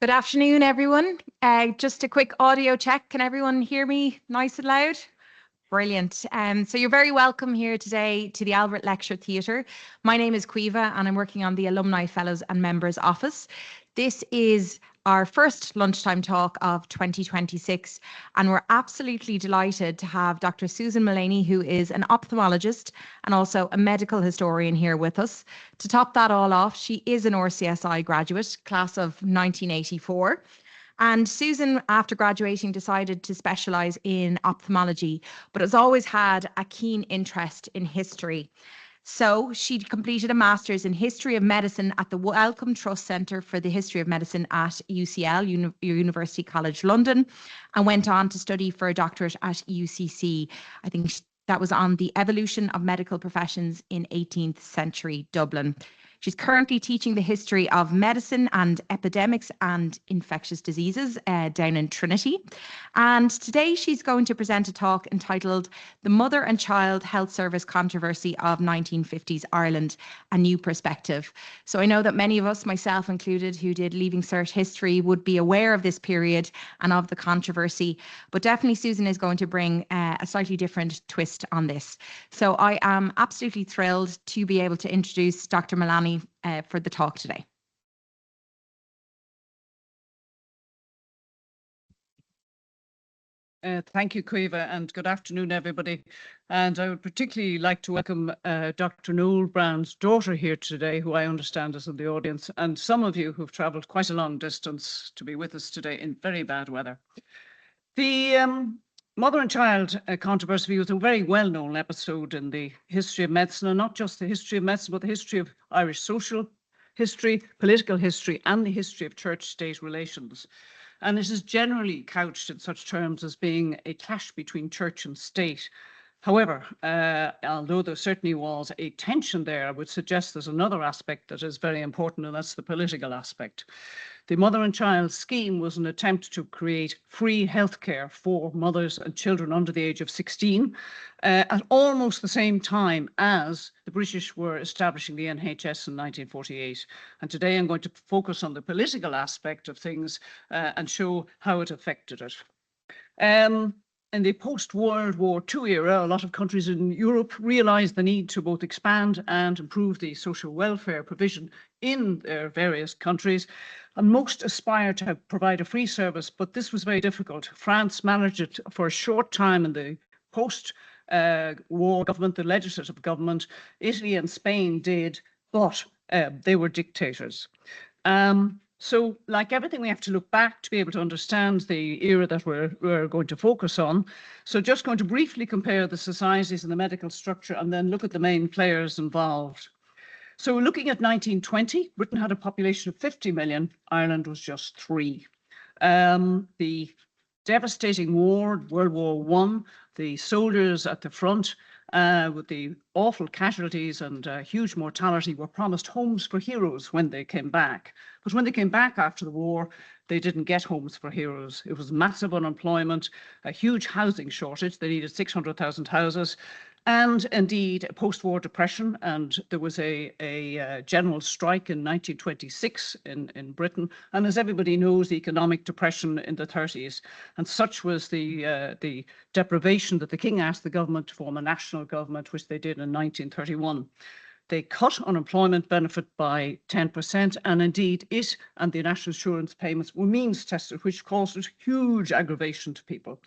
Good afternoon, everyone. Just a quick audio check. Can everyone hear me nice and loud? Brilliant. So you're very welcome here today to the Albert Lecture Theatre. My name is Caoimhe and I'm working on the Alumni Fellows and Members Office. This is our first lunchtime talk of 2026, and we're absolutely delighted to have Dr. Susan Mullaney, who is an ophthalmologist and also a medical historian, here with us. To top that all off, she is an RCSI graduate, class of 1984. And Susan, after graduating, decided to specialise in ophthalmology, but has always had a keen interest in history. So she completed a master's in history of medicine at the Wellcome Trust Centre for the History of Medicine at UCL, University College London, and went on to study for a doctorate at UCC. I think that was on the evolution of medical professions in 18th century Dublin. She's currently teaching the history of medicine and epidemics and infectious diseases down in Trinity. And today she's going to present a talk entitled The Mother and Child Health Service Controversy of 1950s Ireland, A New Perspective. So I know that many of us, myself included, who did Leaving Cert history would be aware of this period and of the controversy, but definitely Susan is going to bring a slightly different twist on this. So I am absolutely thrilled to be able to introduce Dr. Mullaney for the talk today. Thank you, Caoimhe, and good afternoon, everybody. And I would particularly like to welcome Dr. Noel Brown's daughter here today, who I understand is in the audience, and some of you who've travelled quite a long distance to be with us today in very bad weather. The mother and child controversy was a very well-known episode in the history of medicine, and not just the history of medicine, but the history of Irish social history, political history, and the history of church-state relations. And it is generally couched in such terms as being a clash between church and state. However, although there certainly was a tension there, I would suggest there's another aspect that is very important, and that's the political aspect. The mother and child scheme was an attempt to create free healthcare for mothers and children under the age of 16 at almost the same time as the British were establishing the NHS in 1948. And today I'm going to focus on the political aspect of things and show how it affected it. In the post-World War II era, a lot of countries in Europe realised the need to both expand and improve the social welfare provision in their various countries. And most aspired to provide a free service, but this was very difficult. France managed it for a short time in the post-war government, the legislative government. Italy and Spain did, but they were dictators. So like everything, we have to look back to be able to understand the era that we're going to focus on. So just going to briefly compare the societies and the medical structure and then look at the main players involved. So looking at 1920, Britain had a population of 50 million, Ireland was just 3. The devastating war, World War I, the soldiers at the front with the awful casualties and huge mortality were promised homes for heroes when they came back. But when they came back after the war, they didn't get homes for heroes. It was massive unemployment, a huge housing shortage. They needed 600,000 houses. And indeed, a post-war depression, and there was a general strike in 1926 in Britain. And as everybody knows, the economic depression in the 30s. And such was the deprivation that the King asked the government to form a national government, which they did in 1931. They cut unemployment benefit by 10%, and indeed it and the national insurance payments were means tested, which caused huge aggravation to people.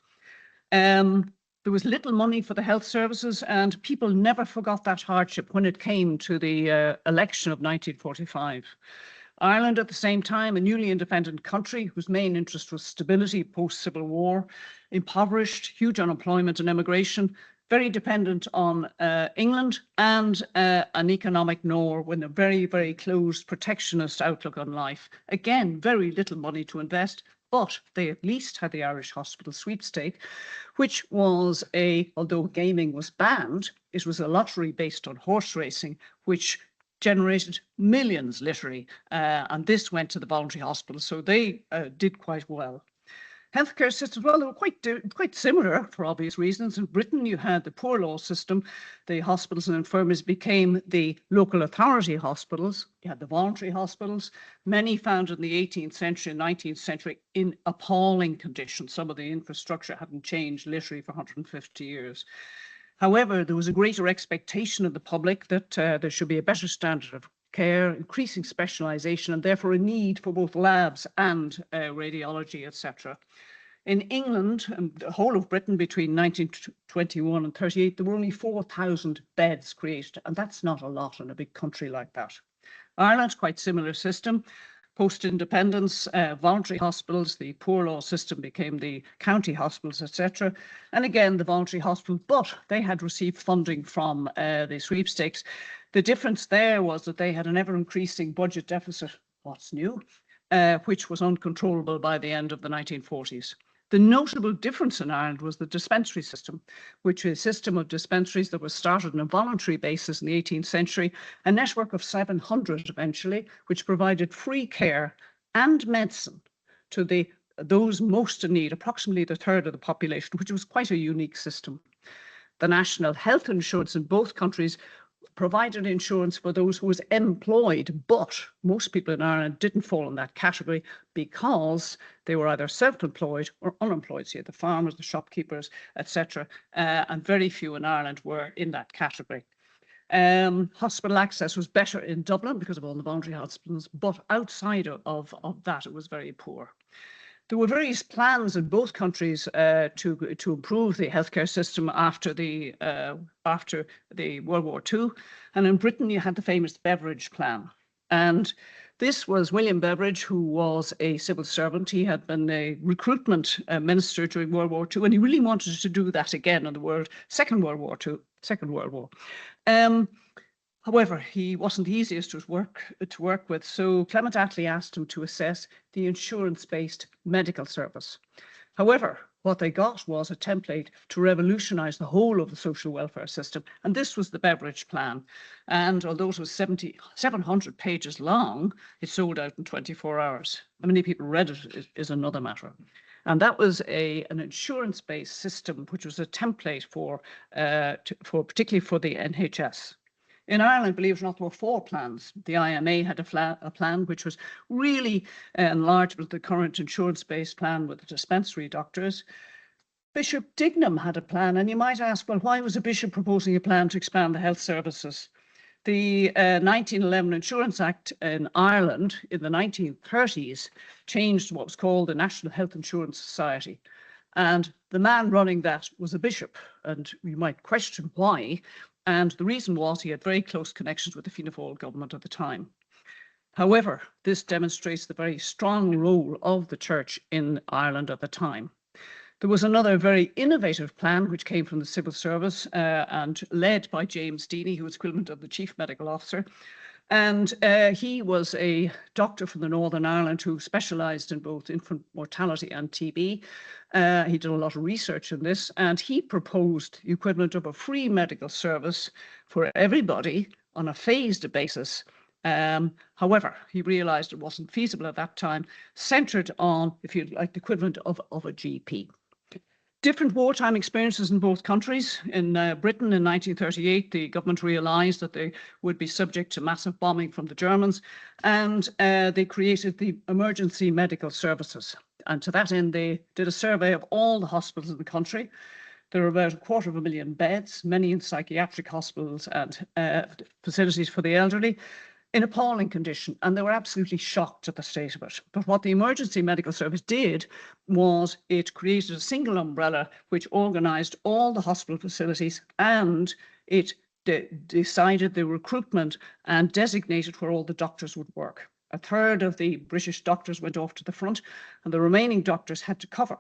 There was little money for the health services, and people never forgot that hardship when it came to the election of 1945. Ireland, at the same time, a newly independent country whose main interest was stability post-Civil War, impoverished, huge unemployment and immigration, very dependent on England and an economic north with a very, very closed protectionist outlook on life. Again, very little money to invest, but they at least had the Irish Hospital Sweepstake, which was although gaming was banned, it was a lottery based on horse racing, which generated millions literally, and this went to the voluntary hospital, so they did quite well. Healthcare systems, well, they were quite similar for obvious reasons. In Britain, you had the poor law system. The hospitals and infirmaries became the local authority hospitals. You had the voluntary hospitals, many founded in the 18th century and 19th century in appalling conditions. Some of the infrastructure hadn't changed literally for 150 years. However, there was a greater expectation of the public that there should be a better standard of care, increasing specialisation, and therefore a need for both labs and radiology, etc. In England and the whole of Britain between 1921 and 38, there were only 4,000 beds created, and that's not a lot in a big country like that. Ireland, quite similar system. Post-independence, voluntary hospitals, the poor law system became the county hospitals, etc. And again, the voluntary hospital, but they had received funding from the sweepstakes. The difference there was that they had an ever-increasing budget deficit, what's new, which was uncontrollable by the end of the 1940s. The notable difference in Ireland was the dispensary system, which is a system of dispensaries that was started on a voluntary basis in the 18th century, a network of 700 eventually, which provided free care and medicine to those most in need, approximately a third of the population, which was quite a unique system. The national health insurance in both countries provided insurance for those who was employed, but most people in Ireland didn't fall in that category because they were either self-employed or unemployed. So you had the farmers, the shopkeepers, etc. And very few in Ireland were in that category. Hospital access was better in Dublin because of all the voluntary hospitals, but outside of that, it was very poor. There were various plans in both countries to improve the healthcare system after the World War II. And in Britain, you had the famous Beveridge Plan. And this was William Beveridge, who was a civil servant. He had been a recruitment minister during World War II, and he really wanted to do that again in the Second World War. However, he wasn't the easiest to work with, so Clement Attlee asked him to assess the insurance-based medical service. However, what they got was a template to revolutionise the whole of the social welfare system, and this was the Beveridge Plan. And although it was 700 pages long, it sold out in 24 hours. How many people read it is another matter. And that was an insurance-based system, which was a template for particularly for the NHS. In Ireland, believe it or not, there were 4 plans. The IMA had a plan which was really enlarged with the current insurance-based plan with the dispensary doctors. Bishop Dignam had a plan, and you might ask, well, why was a bishop proposing a plan to expand the health services? The 1911 Insurance Act in Ireland in the 1930s changed what was called the National Health Insurance Society. And the man running that was a bishop, and you might question why. And the reason was he had very close connections with the Fianna Fáil government at the time. However, this demonstrates the very strong role of the church in Ireland at the time. There was another very innovative plan which came from the civil service and led by James Deany, who was equivalent of the chief medical officer. And he was a doctor from the Northern Ireland who specialised in both infant mortality and TB. He did a lot of research in this, and he proposed the equivalent of a free medical service for everybody on a phased basis. However, he realised it wasn't feasible at that time, centred on, if you like, the equivalent of a GP. Different wartime experiences in both countries. In Britain in 1938, the government realised that they would be subject to massive bombing from the Germans, and they created the emergency medical services. And to that end, they did a survey of all the hospitals in the country. There are about 250,000 beds, many in psychiatric hospitals and facilities for the elderly, in appalling condition, and they were absolutely shocked at the state of it. But what the emergency medical service did was it created a single umbrella which organised all the hospital facilities, and it decided the recruitment and designated where all the doctors would work. A third of the British doctors went off to the front, and the remaining doctors had to cover.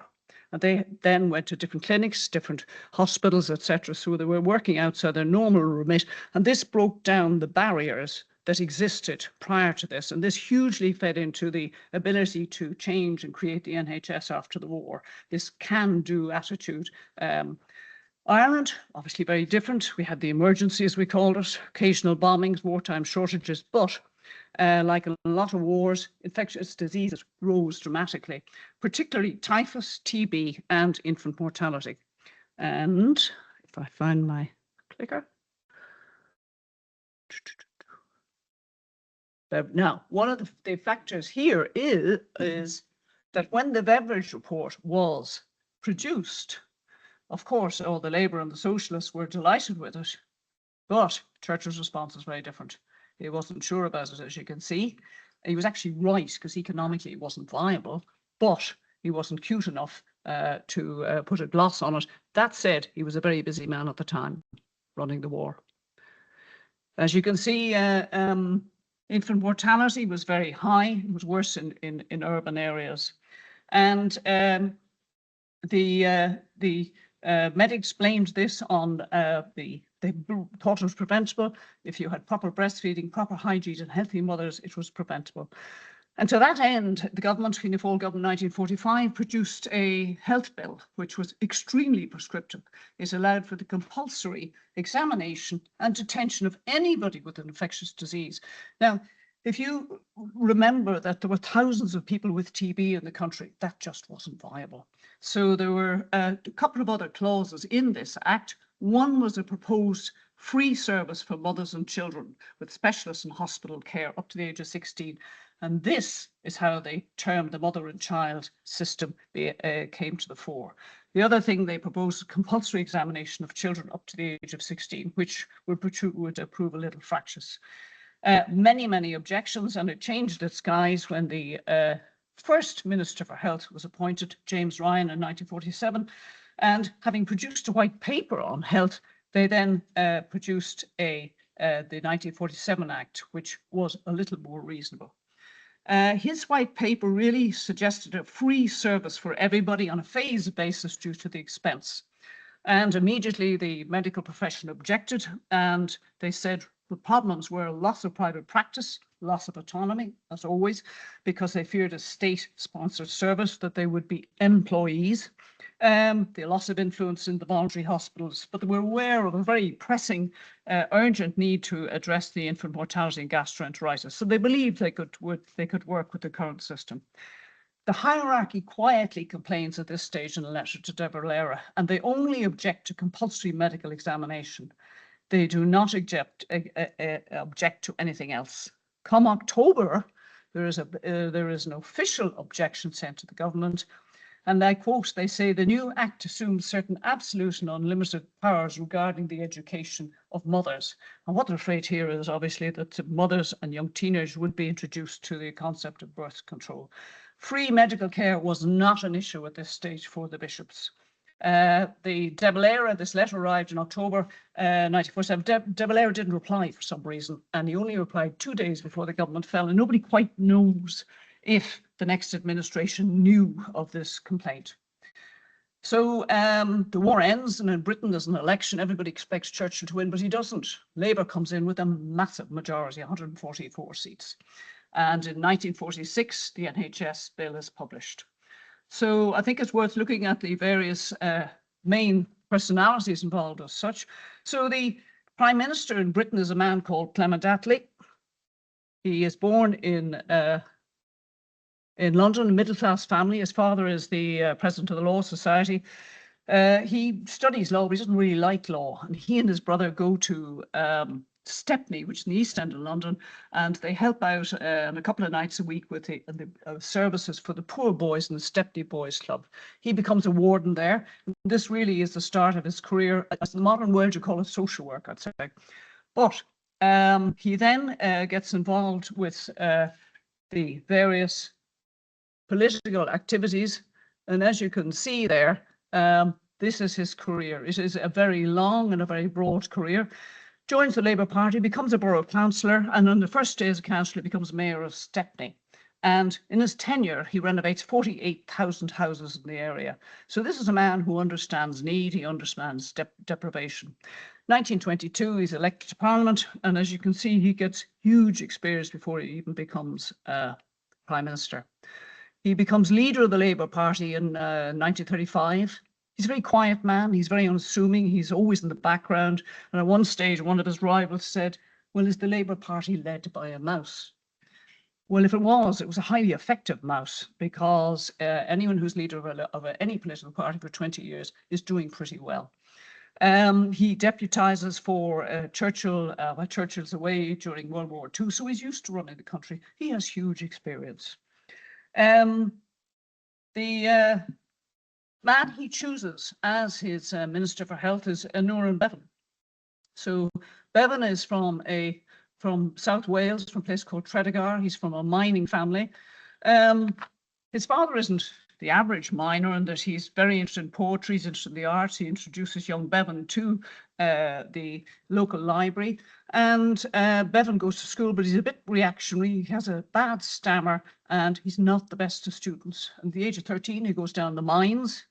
And they then went to different clinics, different hospitals, etc. So they were working outside their normal remit, and this broke down the barriers that existed prior to this, and this hugely fed into the ability to change and create the NHS after the war. This can-do attitude. Ireland, obviously very different. We had the emergency, as we called it, occasional bombings, wartime shortages, but Like a lot of wars, infectious diseases rose dramatically, particularly typhus, TB, and infant mortality. And if I find my clicker. Now, one of the factors here is that when the Beveridge report was produced, of course, all the Labour and the Socialists were delighted with it, but Churchill's response was very different. He wasn't sure about it, as you can see. He was actually right, because economically it wasn't viable, but he wasn't cute enough to put a gloss on it. That said, he was a very busy man at the time, running the war. As you can see, infant mortality was very high. It was worse in urban areas. And the medics blamed this on they thought it was preventable. If you had proper breastfeeding, proper hygiene and healthy mothers, it was preventable. And to that end, the government, Fianna Fáil government in 1945, produced a health bill, which was extremely prescriptive. It allowed for the compulsory examination and detention of anybody with an infectious disease. Now, if you remember that there were thousands of people with TB in the country, that just wasn't viable. So there were a couple of other clauses in this act. One was a proposed free service for mothers and children with specialists and hospital care up to the age of 16. And this is how they termed the mother and child system came to the fore. The other thing they proposed, compulsory examination of children up to the age of 16, which would prove a little fractious. Many objections, and it changed its guise when the first Minister for Health was appointed, James Ryan, in 1947. And having produced a white paper on health, they then produced the 1947 Act, which was a little more reasonable. His white paper really suggested a free service for everybody on a phased basis due to the expense. And immediately the medical profession objected, and they said the problems were loss of private practice, loss of autonomy, as always, because they feared a state-sponsored service, that they would be employees, the loss of influence in the voluntary hospitals, but they were aware of a very pressing, urgent need to address the infant mortality and gastroenteritis. So they believed they could work with the current system. The hierarchy quietly complains at this stage in a letter to De Valera, and they only object to compulsory medical examination. They do not object to anything else. Come October, there is an official objection sent to the government. And I quote, they say, the new act assumes certain absolute and unlimited powers regarding the education of mothers. And what they're afraid here is obviously that mothers and young teenagers would be introduced to the concept of birth control. Free medical care was not an issue at this stage for the bishops. The De Valera, this letter arrived in October 1947. De Valera didn't reply for some reason, and he only replied 2 days before the government fell, and nobody quite knows if the next administration knew of this complaint. So the war ends, and in Britain there's an election. Everybody expects Churchill to win, but he doesn't. Labour comes in with a massive majority, 144 seats. And in 1946, the NHS bill is published. So I think it's worth looking at the various main personalities involved as such. So the Prime Minister in Britain is a man called Clement Attlee. He is born in London, a middle-class family. His father is the president of the Law Society. He studies law, but he doesn't really like law. And he and his brother go to Stepney, which is in the East End of London, and they help out a couple of nights a week with the services for the poor boys in the Stepney Boys Club. He becomes a warden there. This really is the start of his career. As the modern world, you call it social work, I'd say. But he then gets involved with the various political activities, and as you can see there, this is his career. It is a very long and a very broad career. Joins the Labour Party, becomes a borough councillor, and on the first day as a councillor becomes mayor of Stepney. And in his tenure, he renovates 48,000 houses in the area. So this is a man who understands need, he understands deprivation. 1922, he's elected to Parliament, and as you can see, he gets huge experience before he even becomes Prime Minister. He becomes leader of the Labour Party in 1935. He's a very quiet man. He's very unassuming. He's always in the background. And at one stage, one of his rivals said, well, is the Labour Party led by a mouse? Well, if it was a highly effective mouse, because anyone who's leader of any political party for 20 years is doing pretty well. He deputizes for Churchill while Churchill's away during World War II, so he's used to running the country. He has huge experience. The man he chooses as his Minister for Health is Nuran Bevan. So Bevan is from South Wales, from a place called Tredegar. He's from a mining family. His father isn't the average miner, in that he's very interested in poetry, he's interested in the arts. He introduces young Bevan to the local library, and Bevan goes to school, but he's a bit reactionary. He has a bad stammer, and he's not the best of students. At the age of 13, he goes down the mines,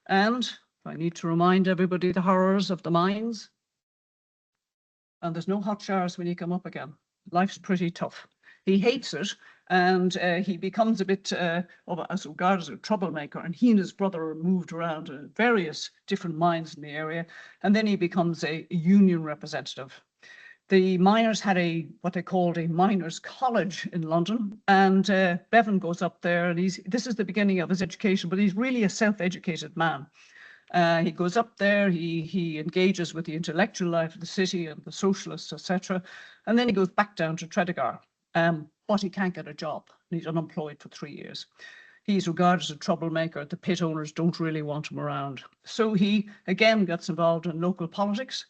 and I need to remind everybody the horrors of the mines. And there's no hot showers when you come up again. Life's pretty tough. He hates it, and he becomes a bit as regarded as a troublemaker. And he and his brother are moved around to various different mines in the area, and then he becomes a union representative. The miners had what they called a miners' college in London, and Bevan goes up there, and this is the beginning of his education, but he's really a self-educated man. He goes up there, he engages with the intellectual life of the city and the socialists, etc. And then he goes back down to Tredegar, but he can't get a job. He's unemployed for 3 years. He's regarded as a troublemaker. The pit owners don't really want him around. So he, again, gets involved in local politics.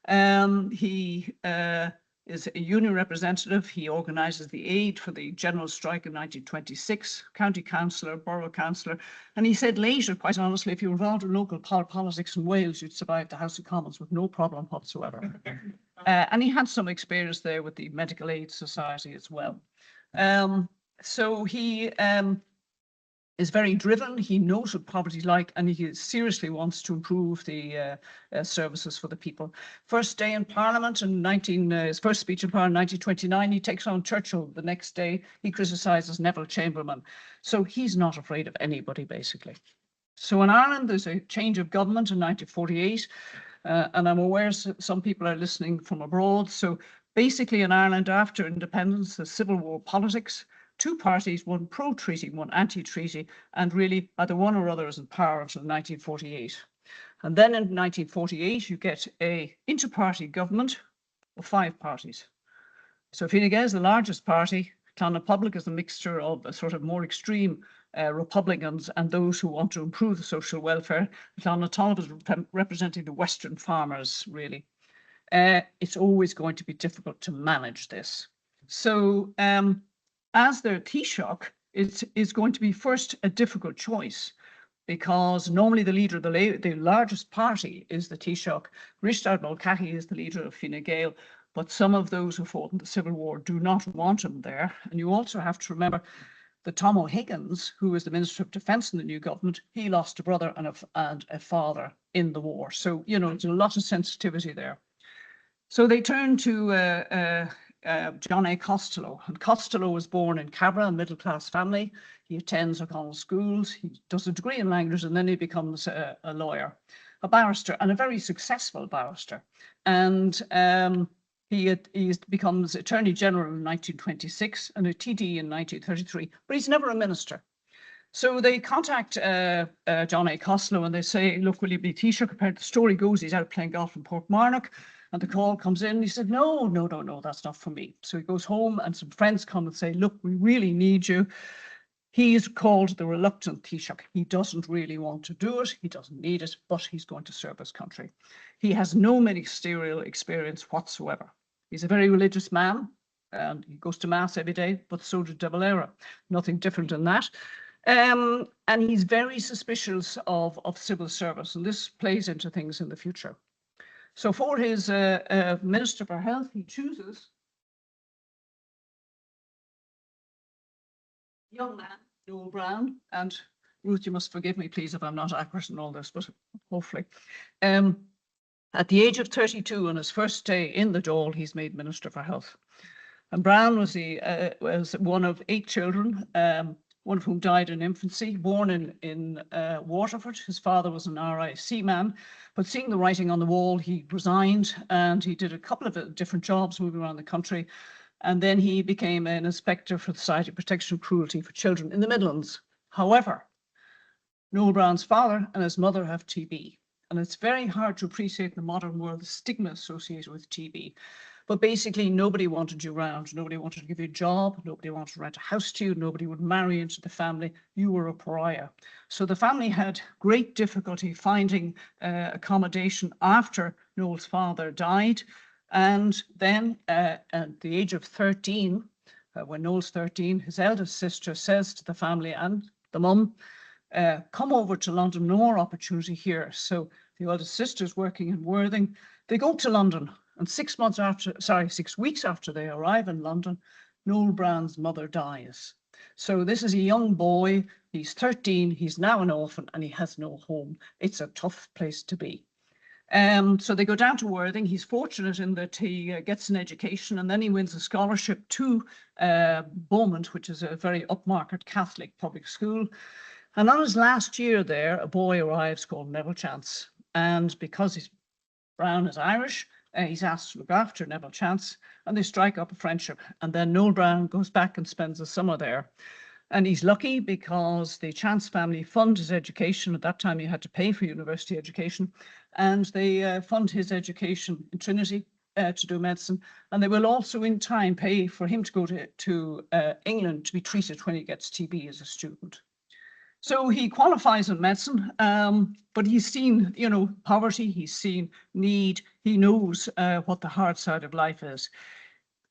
He is a union representative. He organises the aid for the general strike in 1926, county councillor, borough councillor. And he said later, quite honestly, if you were involved in local politics in Wales, you'd survive the House of Commons with no problem whatsoever. And he had some experience there with the Medical Aid Society as well. So he is very driven. He knows what poverty is like, and he seriously wants to improve the services for the people. First day in Parliament his first speech in Parliament in 1929, he takes on Churchill. The next day, he criticises Neville Chamberlain. So he's not afraid of anybody, basically. So in Ireland, there's a change of government in 1948, and I'm aware some people are listening from abroad. So basically in Ireland, after independence, the Civil War politics, two parties, one pro-treaty, one anti-treaty, and really either one or other is in power until 1948. And then in 1948, you get a inter-party government of 5 parties. So Fine Gael is the largest party. Clonoppublic is a mixture of a sort of more extreme Republicans and those who want to improve the social welfare. Clonoppublic is representing the Western farmers, really. It's always going to be difficult to manage this. So as their Taoiseach, it is going to be first a difficult choice, because normally the leader of the largest party is the Taoiseach. Richard Mulcahy is the leader of Fine Gael, but some of those who fought in the Civil War do not want him there. And you also have to remember that Tom O'Higgins, who was the Minister of Defence in the new government, he lost a brother and a father in the war. So, you know, there's a lot of sensitivity there. So they turn to John A. Costello. And Costello was born in Cabra, a middle-class family. He attends O'Connell schools. He does a degree in language, and then he becomes a lawyer, a barrister, and a very successful barrister. And he becomes Attorney General in 1926 and a TD in 1933, but he's never a minister. So they contact John A. Costello and they say, look, will you be Taoiseach? The story goes he's out playing golf in Portmarnock. And the call comes in, he said, no, that's not for me. So he goes home and some friends come and say, look, we really need you. He's called the reluctant Taoiseach. He doesn't really want to do it. He doesn't need it, but he's going to serve his country. He has no ministerial experience whatsoever. He's a very religious man, and he goes to mass every day, but so did De Valera. Nothing different than that. And he's very suspicious of civil service, and this plays into things in the future. So for his Minister for Health, he chooses young man, Noel Brown, and Ruth, you must forgive me, please, if I'm not accurate in all this, but hopefully. At the age of 32, on his first day in the Dáil, he's made Minister for Health. And Brown was one of 8 children, one of whom died in infancy, born in Waterford. His father was an RIC man, but seeing the writing on the wall, he resigned, and he did a couple of different jobs moving around the country. and then he became an inspector for the Society of Protection of Cruelty for Children in the Midlands. However, Noel Brown's father and his mother have TB, and it's very hard to appreciate in the modern world the stigma associated with TB. But basically, nobody wanted you around. Nobody wanted to give you a job. Nobody wanted to rent a house to you. Nobody would marry into the family. You were a pariah. So the family had great difficulty finding accommodation after Noel's father died. And then at the age of 13, when Noel's 13, his eldest sister says to the family and the mum, come over to London, no more opportunity here. So the eldest sister's working in Worthing. They go to London. And 6 weeks after they arrive in London, Noel Brown's mother dies. So this is a young boy, he's 13, he's now an orphan, and he has no home. It's a tough place to be. So they go down to Worthing. He's fortunate in that he gets an education, and then he wins a scholarship to Beaumont, which is a very upmarket Catholic public school. And on his last year there, a boy arrives called Neville Chance. And because Brown is Irish, he's asked to look after Neville Chance, and they strike up a friendship. And then Noel Brown goes back and spends the summer there. And he's lucky because the Chance family fund his education. At that time, he had to pay for university education. And they fund his education in Trinity to do medicine. And they will also in time pay for him to go to England to be treated when he gets TB as a student. So he qualifies in medicine, but he's seen, poverty, he's seen need, he knows what the hard side of life is.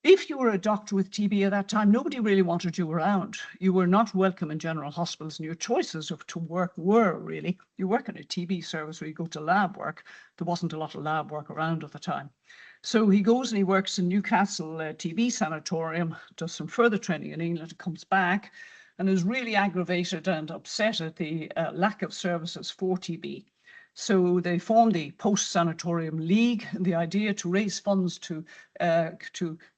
If you were a doctor with TB at that time, nobody really wanted you around. You were not welcome in general hospitals, and your choices to work were really, you work in a TB service or you go to lab work. There wasn't a lot of lab work around at the time. So he goes and he works in Newcastle TB Sanatorium, does some further training in England, comes back, and is really aggravated and upset at the lack of services for TB. So they formed the Post-Sanatorium League, and the idea to raise funds to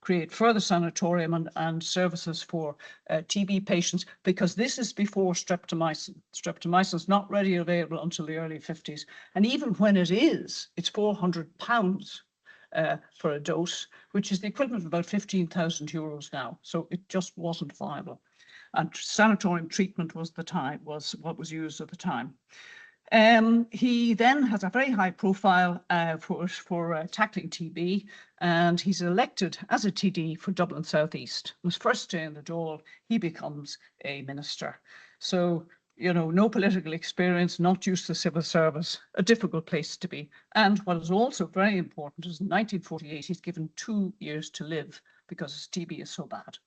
create further sanatorium and services for TB patients, because this is before streptomycin. Streptomycin is not readily available until the early 50s. And even when it is, it's £400 for a dose, which is the equivalent of about 15,000 euros now. So it just wasn't viable. And sanatorium treatment was what was used at the time. He then has a very high profile for tackling TB, and he's elected as a TD for Dublin South East. His first day in the Dáil, he becomes a minister. So, no political experience, not used to civil service, a difficult place to be. And what is also very important is in 1948, he's given 2 years to live because his TB is so bad.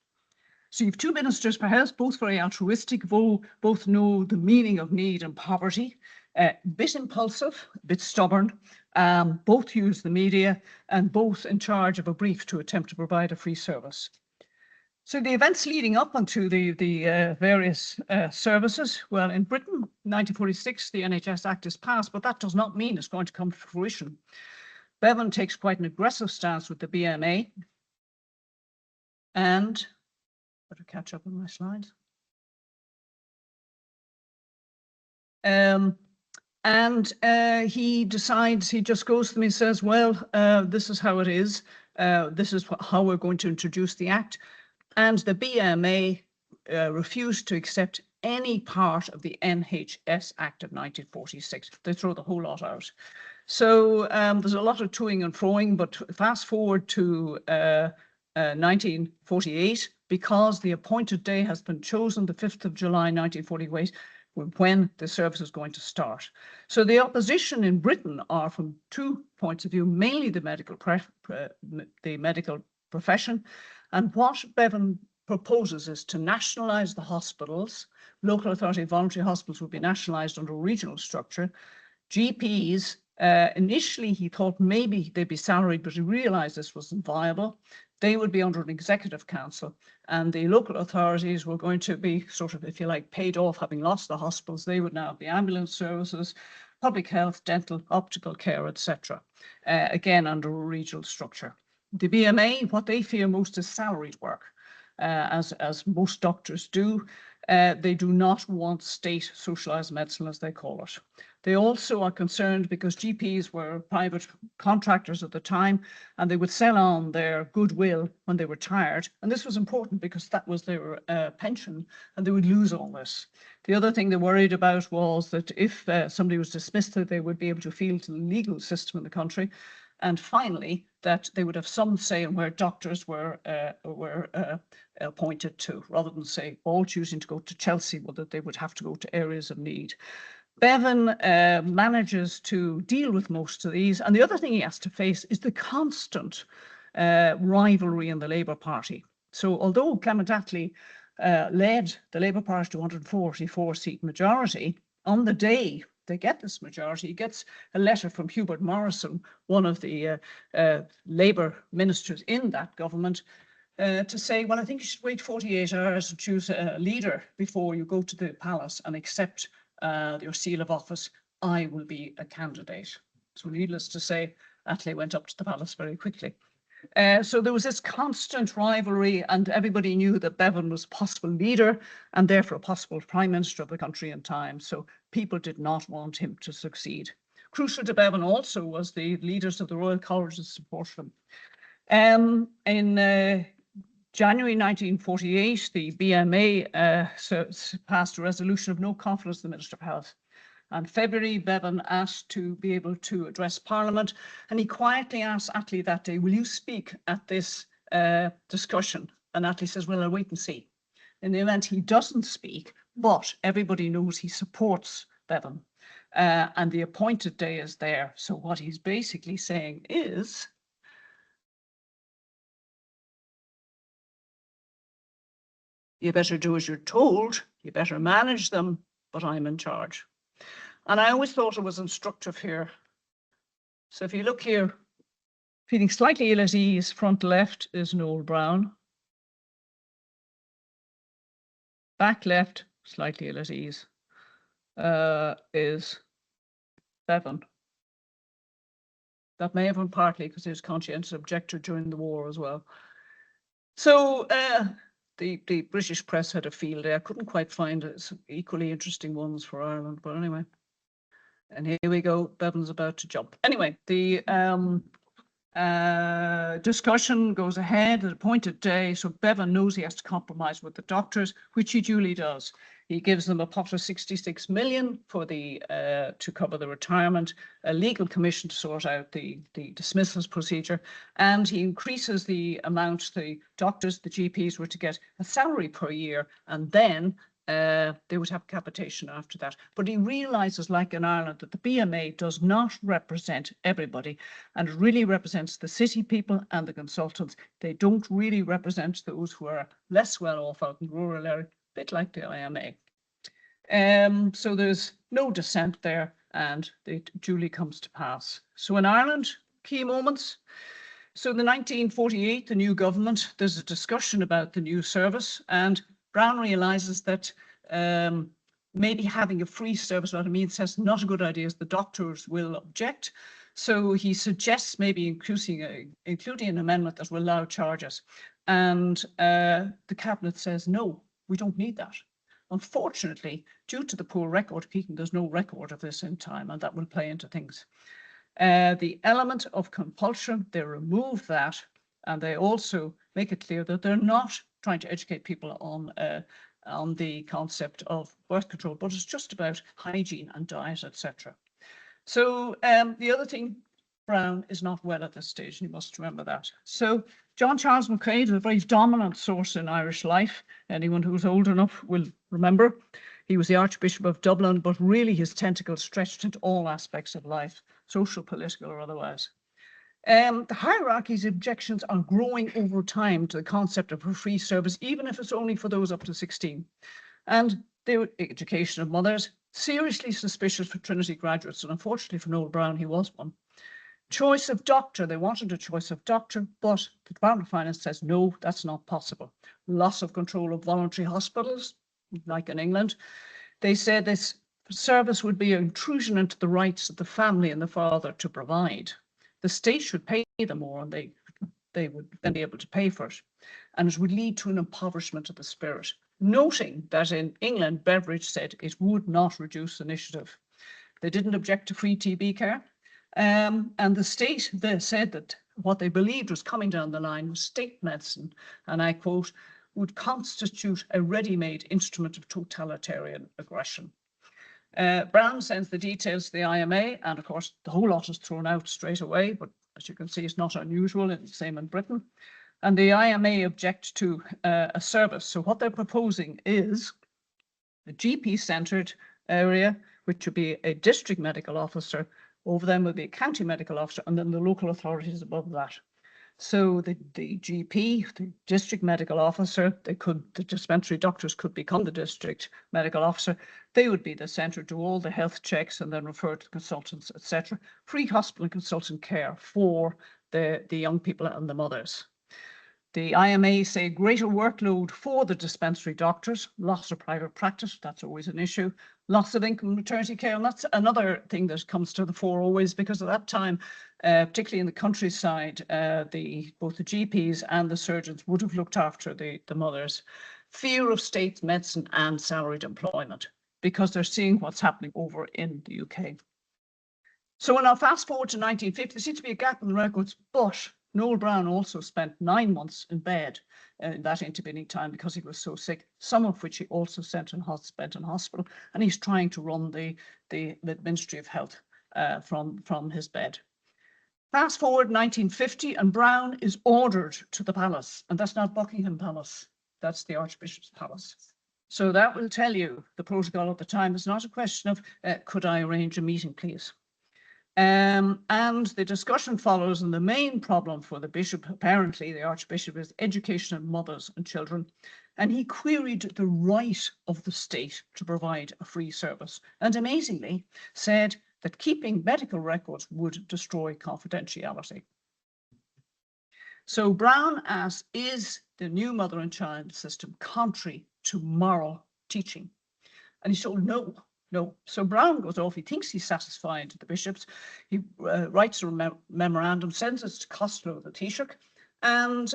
So you have 2 ministers for health, both very altruistic, both know the meaning of need and poverty, a bit impulsive, a bit stubborn, both use the media, and both in charge of a brief to attempt to provide a free service. So the events leading up onto the various services, well, in Britain, 1946, the NHS Act is passed, but that does not mean it's going to come to fruition. Bevan takes quite an aggressive stance with the BMA, and better catch up on my slides. He decides, he just goes to them and says, well, this is how it is. This is how we're going to introduce the Act. And the BMA refused to accept any part of the NHS Act of 1946. They throw the whole lot out. So there's a lot of toing and froing, but fast forward to 1948, because the appointed day has been chosen, the 5th of July 1948, when the service is going to start. So the opposition in Britain are from 2 points of view, mainly the medical profession. And what Bevan proposes is to nationalise the hospitals. Local authority voluntary hospitals would be nationalised under a regional structure. GPs, initially he thought maybe they'd be salaried, but he realised this wasn't viable. They would be under an executive council, and the local authorities were going to be sort of, if you like, paid off, having lost the hospitals. They would now have the ambulance services, public health, dental, optical care, etc. Again, under a regional structure. The BMA, what they fear most is salaried work, as most doctors do. They do not want state socialised medicine, as they call it. They also are concerned because GPs were private contractors at the time, and they would sell on their goodwill when they retired. And this was important because that was their pension, and they would lose all this. The other thing they worried about was that if somebody was dismissed, that they would be able to appeal to the legal system in the country. And finally, that they would have some say in where doctors were appointed to, rather than say all choosing to go to Chelsea, well, that they would have to go to areas of need. Bevan manages to deal with most of these. And the other thing he has to face is the constant rivalry in the Labour Party. So although Clement Attlee led the Labour Party to 144-seat majority, on the day they get this majority, he gets a letter from Hubert Morrison, one of the Labour ministers in that government, to say, well, I think you should wait 48 hours to choose a leader before you go to the palace and accept your seal of office. I will be a candidate. So needless to say, Attlee went up to the palace very quickly. So there was this constant rivalry, and everybody knew that Bevan was a possible leader and therefore a possible prime minister of the country in time. So people did not want him to succeed. Crucial to Bevan also was the leaders of the Royal College supported him. In January 1948, the BMA passed a resolution of no confidence in the Minister of Health. And February, Bevan asked to be able to address Parliament, and he quietly asked Attlee that day, will you speak at this discussion? And Attlee says, well, I'll wait and see. In the event he doesn't speak, but everybody knows he supports Bevan, and the appointed day is there. So what he's basically saying is, you better do as you're told, you better manage them, but I'm in charge. And I always thought it was instructive here. So if you look here, feeling slightly ill at ease, front left is Noel Brown. Back left, slightly ill at ease, is Bevan. That may have been partly because he was conscientious objector during the war as well. So the British press had a field day. I couldn't quite find some equally interesting ones for Ireland, but anyway. And here we go, Bevan's about to jump. Anyway, the discussion goes ahead at appointed day. So Bevan knows he has to compromise with the doctors, which he duly does. He gives them a pot of 66 million for the to cover the retirement, a legal commission to sort out the dismissals procedure, and he increases the amount the doctors, the GPs, were to get a salary per year, and then they would have capitation after that. But he realises, like in Ireland, that the BMA does not represent everybody, and it really represents the city people and the consultants. They don't really represent those who are less well off out in rural areas, a bit like the IMA. So there's no dissent there, and it duly comes to pass. So in Ireland, key moments. So in the 1948, the new government, there's a discussion about the new service, and Brown realises that maybe having a free service, what it means, says not a good idea, as the doctors will object. So he suggests maybe including an amendment that will allow charges. And the cabinet says, no, we don't need that. Unfortunately, due to the poor record keeping, there's no record of this in time, and that will play into things. The element of compulsion, they remove that, and they also make it clear that they're not trying to educate people on the concept of birth control, but it's just about hygiene and diet, etc. So the other thing, Brown is not well at this stage, and you must remember that. So John Charles McCrae is a very dominant source in Irish life. Anyone who's old enough will remember. He was the Archbishop of Dublin, but really his tentacles stretched into all aspects of life, social, political, or otherwise. The hierarchy's objections are growing over time to the concept of a free service, even if it's only for those up to 16. And the education of mothers, seriously suspicious for Trinity graduates, and unfortunately for Noel Brown, he was one. Choice of doctor, they wanted a choice of doctor, but the Department of Finance says, no, that's not possible. Loss of control of voluntary hospitals, like in England. They said this service would be an intrusion into the rights of the family and the father to provide. The state should pay them more, and they would then be able to pay for it. And it would lead to an impoverishment of the spirit. Noting that in England, Beveridge said it would not reduce initiative. They didn't object to free TB care. And the state, they said that what they believed was coming down the line was state medicine, and I quote, would constitute a ready-made instrument of totalitarian aggression. Brown sends the details to the IMA, and of course the whole lot is thrown out straight away, but as you can see, it's not unusual, it's the same in Britain. And the IMA object to a service. So what they're proposing is a GP-centred area, which would be a district medical officer. Over them would be a county medical officer, and then the local authorities above that. So the GP, the district medical officer, the dispensary doctors could become the district medical officer. They would be the centre, do all the health checks and then refer to consultants, etc. Free hospital and consultant care for the young people and the mothers. The IMA say greater workload for the dispensary doctors, loss of private practice, that's always an issue, loss of income maternity care, and that's another thing that comes to the fore always, because at that time, particularly in the countryside, both the GPs and the surgeons would have looked after the mothers. Fear of state medicine and salaried employment, because they're seeing what's happening over in the UK. So when I fast forward to 1950, there seems to be a gap in the records, but Noel Brown also spent 9 months in bed in that intervening time because he was so sick, some of which he also spent in hospital, and he's trying to run the Ministry of Health from his bed. Fast forward 1950, and Brown is ordered to the palace, and that's not Buckingham Palace, that's the Archbishop's Palace. So that will tell you the protocol at the time is not a question of, could I arrange a meeting, please? And the discussion follows, and the main problem for the bishop, apparently the Archbishop, is education of mothers and children. And he queried the right of the state to provide a free service, and amazingly said that keeping medical records would destroy confidentiality. So Brown asks, is the new mother and child system contrary to moral teaching? And he's told no. No. So Brown goes off. He thinks he's satisfied the bishops. He writes a memorandum, sends it to Costello, the Taoiseach, and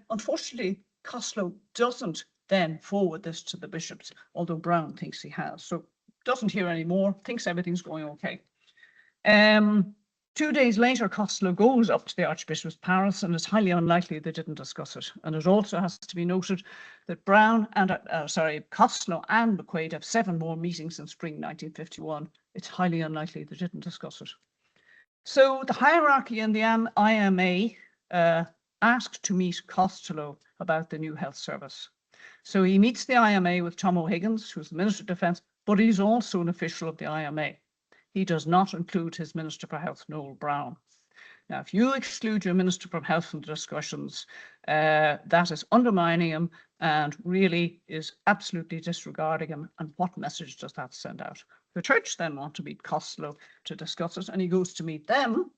unfortunately, Costello doesn't then forward this to the bishops, although Brown thinks he has. So doesn't hear any more, thinks everything's going okay. 2 days later, Costello goes up to the Archbishop's Palace, and it's highly unlikely they didn't discuss it. And it also has to be noted that Costello and McQuaid have 7 more meetings in spring 1951. It's highly unlikely they didn't discuss it. So the hierarchy in the IMA asked to meet Costello about the new health service. So he meets the IMA with Tom O'Higgins, who's the Minister of Defence, but he's also an official of the IMA. He does not include his Minister for Health, Noel Brown. Now, if you exclude your Minister for Health from the discussions, that is undermining him and really is absolutely disregarding him. And what message does that send out? The church then want to meet Costello to discuss it, and he goes to meet them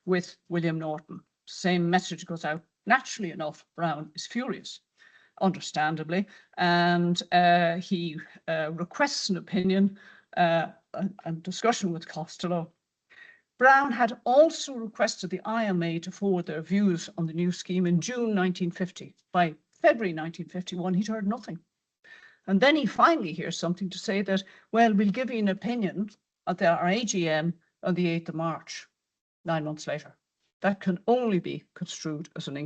with William Norton. Same message goes out. Naturally enough, Brown is furious, understandably, and he requests an opinion and discussion with Costello. Brown had also requested the IMA to forward their views on the new scheme in June 1950. By February 1951, he'd heard nothing. And then he finally hears something to say that, well, we'll give you an opinion at our AGM on the 8th of March, 9 months later. That can only be construed as an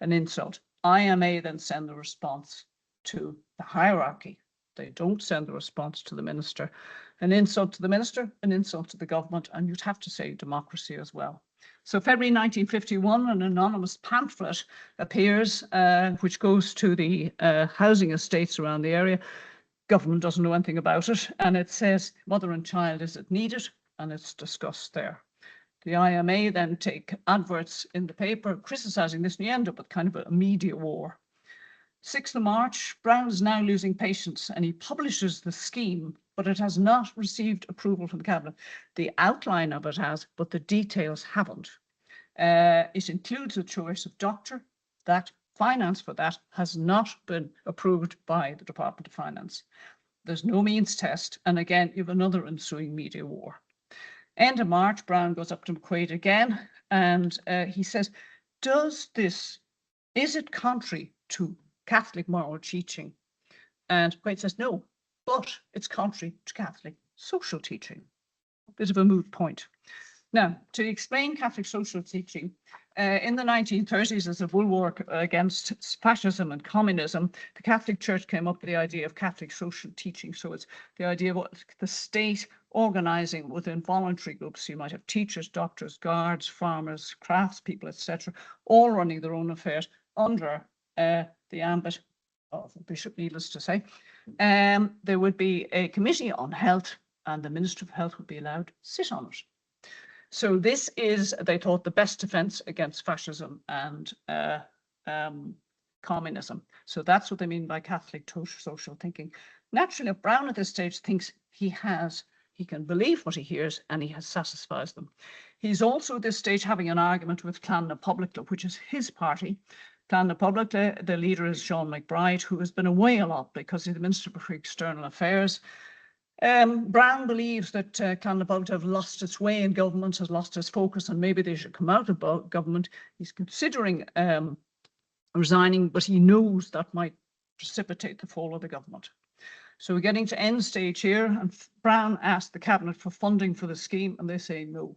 insult. IMA then send the response to the hierarchy. They don't send the response to the minister. An insult to the minister, an insult to the government, and you'd have to say democracy as well. So February 1951, an anonymous pamphlet appears, which goes to the housing estates around the area. Government doesn't know anything about it, and it says mother and child, is it needed? And it's discussed there. The IMA then take adverts in the paper criticising this, and you end up with kind of a media war. 6th of March, Brown is now losing patience, and he publishes the scheme, but it has not received approval from the Cabinet. The outline of it has, but the details haven't. It includes a choice of doctor. That finance for that has not been approved by the Department of Finance. There's no means test, and again, you have another ensuing media war. End of March, Brown goes up to McQuaid again, and he says, is it contrary to Catholic moral teaching? And McQuaid says no, but it's contrary to Catholic social teaching. bit of a moot point. Now, to explain Catholic social teaching, in the 1930s, as a bulwark against fascism and communism, the Catholic Church came up with the idea of Catholic social teaching. So it's the idea of what the state organizing within voluntary groups. You might have teachers, doctors, guards, farmers, craftspeople, etc., all running their own affairs under the ambit of the bishop, needless to say. There would be a committee on health, and the Minister of Health would be allowed to sit on it. So this is, they thought, the best defense against fascism and communism. So that's what they mean by Catholic social thinking. Naturally, Brown at this stage thinks he can believe what he hears and he has satisfied them. He's also at this stage having an argument with Clan na Poblachla, which is his party. Clan na Poblachla, the leader is Sean McBride, who has been away a lot because he's the Minister for External Affairs. Brown believes that Clan na Poblachla have lost its way in government, has lost its focus, and maybe they should come out of government. He's considering resigning, but he knows that might precipitate the fall of the government. So we're getting to end stage here, and Brown asked the Cabinet for funding for the scheme, and they say no.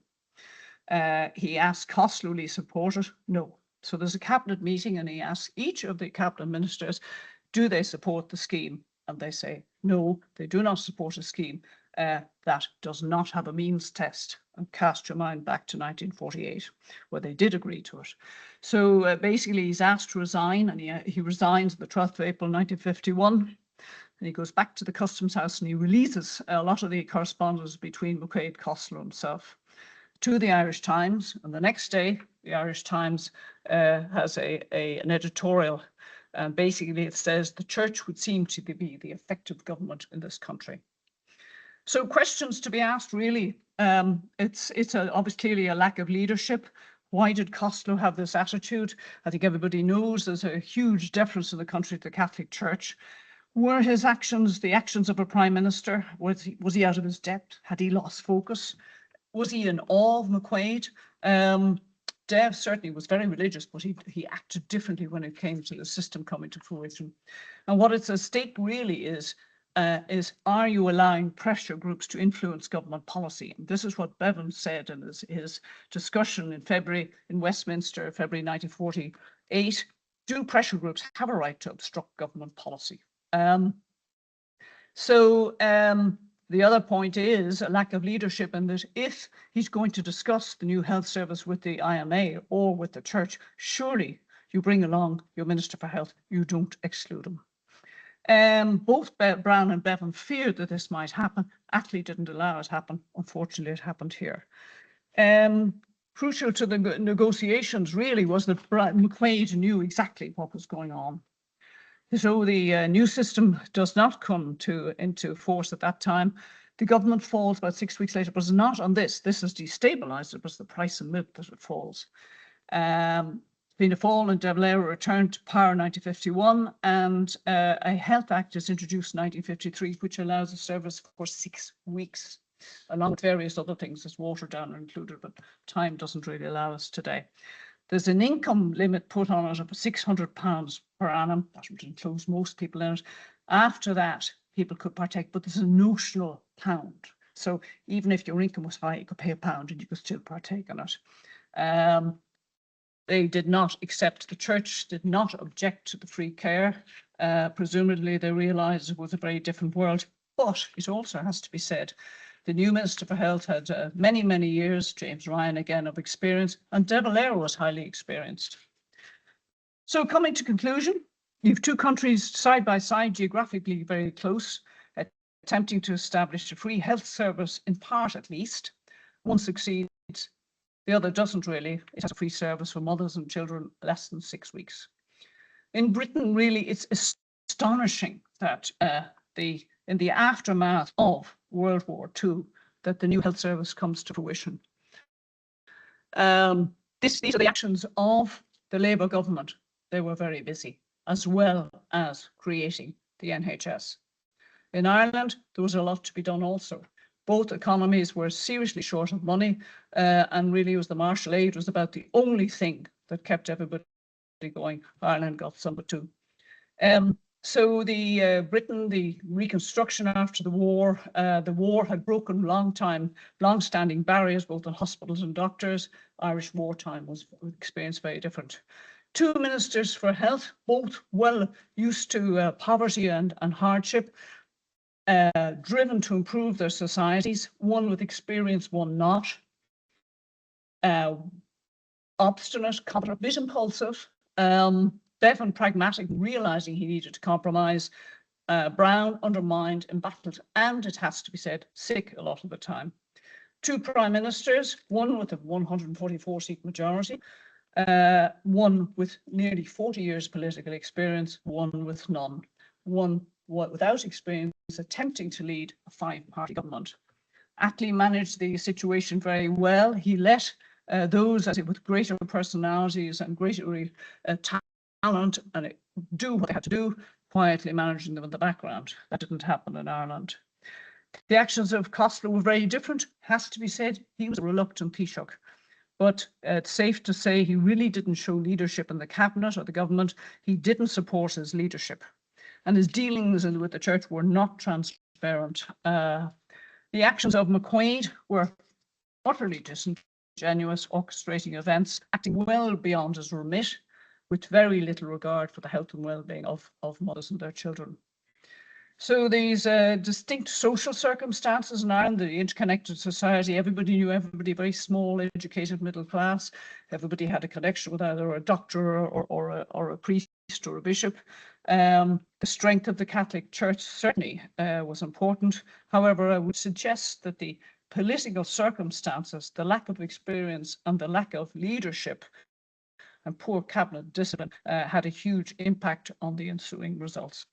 He asked Costello, will he support it? No. So there's a Cabinet meeting, and he asks each of the Cabinet Ministers, do they support the scheme? And they say, no, they do not support a scheme that does not have a means test. And cast your mind back to 1948, where they did agree to it. So basically, he's asked to resign, and he resigns on the 12th of April 1951. And he goes back to the Customs House and he releases a lot of the correspondence between McQuaid, Costello himself to the Irish Times. And the next day, the Irish Times has an editorial. And basically, it says the church would seem to be the effective government in this country. So questions to be asked, really. It's obviously clearly a lack of leadership. Why did Costello have this attitude? I think everybody knows there's a huge difference in the country to the Catholic Church. Were his actions the actions of a prime minister? Was he out of his depth? Had he lost focus? Was he in awe of McQuaid? Dev certainly was very religious, but he acted differently when it came to the system coming to fruition. And what it's at stake really is are you allowing pressure groups to influence government policy? And this is what Bevan said in his discussion in February in Westminster, February 1948. Do pressure groups have a right to obstruct government policy? The other point is a lack of leadership, and that if he's going to discuss the new health service with the IMA or with the church, surely you bring along your Minister for Health, you don't exclude him. Both Brown and Bevan feared that this might happen. Attlee didn't allow it to happen. Unfortunately, it happened here. Crucial to the negotiations really was that McQuaid knew exactly what was going on. So the new system does not come into force at that time. The government falls about 6 weeks later, but it's not on this. This is destabilised. It was the price of milk that it falls. Fianna Fáil and De Valera returned to power in 1951, and a Health Act is introduced in 1953, which allows a service for 6 weeks, along with various other things, as water down are included, but time doesn't really allow us today. There's an income limit put on it of £600 per annum. That would enclose most people in it. After that, people could partake, but there's a notional pound. So even if your income was high, you could pay £1 and you could still partake in it. They did not accept, the church did not object to the free care. Presumably they realised it was a very different world, but it also has to be said, the new Minister for Health had many, many years, James Ryan again, of experience, and De Valera was highly experienced. So coming to conclusion, you have two countries side by side, geographically very close, attempting to establish a free health service, in part at least. One succeeds, the other doesn't really. It has a free service for mothers and children less than 6 weeks. In Britain, really, it's astonishing that in the aftermath of World War II, that the new health service comes to fruition. These are the actions of the Labour government. They were very busy, as well as creating the NHS. In Ireland, there was a lot to be done also. Both economies were seriously short of money, and really it was the Marshall Aid was about the only thing that kept everybody going. Ireland got some too. So Britain, the reconstruction after the war had broken long-standing barriers, both in hospitals and doctors. Irish wartime was experienced very different. 2 ministers for health, both well used to poverty and hardship, driven to improve their societies, one with experience, one not. Obstinate, competent, a bit impulsive, deaf and pragmatic, realizing he needed to compromise. Brown, undermined, embattled, and it has to be said, sick a lot of the time. 2 prime ministers, one with a 144-seat majority, one with nearly 40 years political experience, one with none. One without experience attempting to lead a 5-party government. Attlee managed the situation very well. He let those with greater personalities and greater talent and do what they had to do, quietly managing them in the background. That didn't happen in Ireland. The actions of Costello were very different, has to be said. He was a reluctant Taoiseach, but it's safe to say he really didn't show leadership in the cabinet or the government. He didn't support his leadership, and his dealings with the church were not transparent. The actions of McQuaid were utterly disingenuous, orchestrating events, acting well beyond his remit, with very little regard for the health and well-being of mothers and their children. So these distinct social circumstances in Ireland, the interconnected society, everybody knew everybody, very small, educated, middle class. Everybody had a connection with either a doctor or a priest or a bishop. The strength of the Catholic Church certainly was important. However, I would suggest that the political circumstances, the lack of experience and the lack of leadership and poor cabinet discipline had a huge impact on the ensuing results.